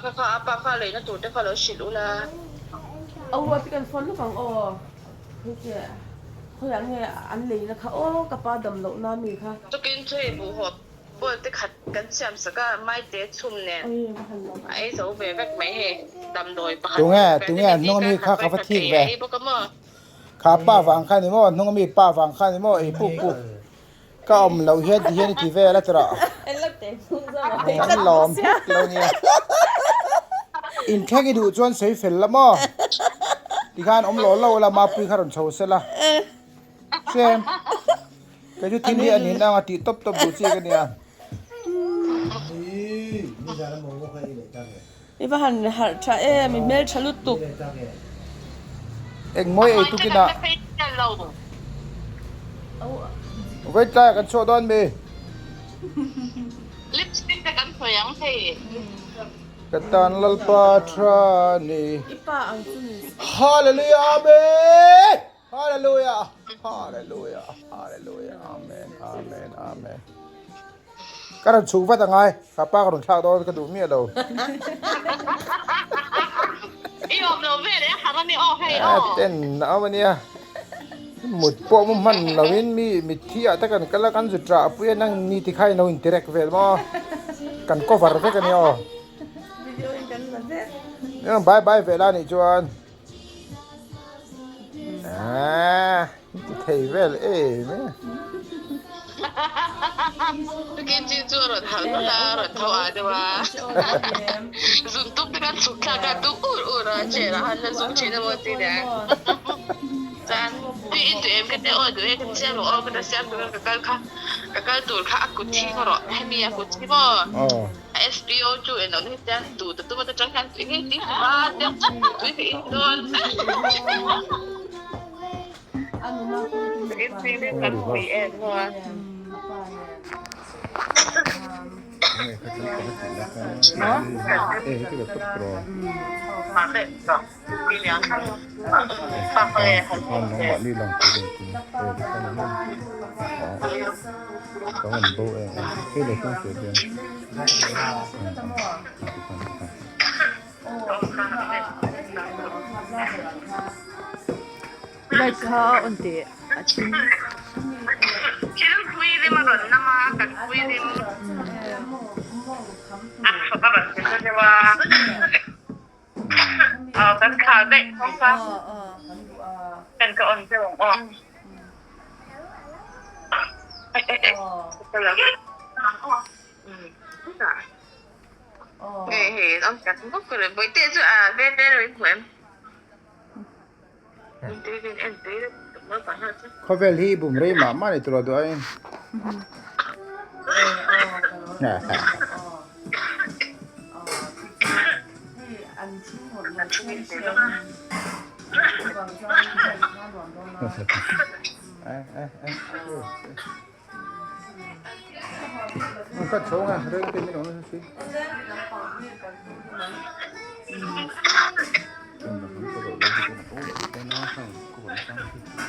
เขาอาปาเขาเลยนะตัวแต่เขาเราชิลุละเอาว่าพี่กันฟอนลูกของโอ้พี่เจ้าเขาอยากให้อันเลยนะคะโอ้กระป๋าดำโลน้ามีค่ะตัวกินช่วยบุหัวปวดที่ขัดกันเสียมสักไม่เตะชุ่มเนี่ยไอ้สาวเบแบบไม่เฮดำโดยปะtungguน้องมีข้าข้าฟัดทิ้งไปข้าป้าฟังข้านี่มั้งน้องมีป้าฟังข้านี่มั้งไอ้ปุ๊บก็อมเราเฮ็ดที่เวแล้วจ้ะไอ้เลิกเตะพุ่งซะหน่อยนั่นหลอมเราเนี่ยอินแค่กี่ดูจวนสวยเฟลละมั้งที่ข้านอมหล่อเราละมาปุยข้ารุ่นโชว์เสร็จละเซมก็จะที่นี่อันนี้นะที่ตบดูสิกันเนี่ยนี่ว่าหันชามีเมลชลุตุกเอ็งมวยไอ้ตุกินะไว้ใจกันโชว์ดอนบีลิปสติกกันเพียงเทกันตันลัลปาทรานีอีป้าอังจุนฮาเลลูยาอาเมนฮาเลลูยาฮาเลลูยาฮาเลลูยาอาเมนอาเมนอาเมนก็เราชูฟ้าตั้งไงข้าป้าก็ต้องชาวดอนก็ดูเมียเราอีอมเราเว้ยเนี่ยค่ะมันนี่ออกให้ออกเต้นเอาวันนี้หมดพวกมันเราเห็นมีที่อะไรกันก็แล้วกันสุดท้ายเพื่อนนั่งนี่ที่ใครเราอินเตอร์แอคเวลมั้งกันก็ฟาร์เฟกันเนี่ยเนี่ยบายเวลานี่จวนที่เวลเนี่ยตุกินจีจูรถหันมารถเท่าอาเดว่าซุนตุกกันสุขกันตุอุระเจระหันซุนชินมติเนี่ยจันที่อินตัวเอ็มกันได้โอ้ยตัวเอ็มกันเสียหรอกันเสียตัวกันkakak tu kak aku cik korok hemi aku cik bo SPO tu eno ni dan tu tu mata jangan ini di ada tu itu ini kan PM semua itu betul bro pakai tak pilihan pakai nombor ni lang tu có mình bộ cái này không sửa được lại khá ổn định 지금 구이림은 얼마나 간 구이림 아 잠깐만 괜찮아 아 ben 가네 뭔가 ben 언제 ông cả cũng có cười với tên chứ à bên bên của em em tí mới phải hơn chứ có vẻ hi bùm rây mà này tụi tôi ăn chín một lần chơi xem còn cho nó cắt số à rơi cái nó xí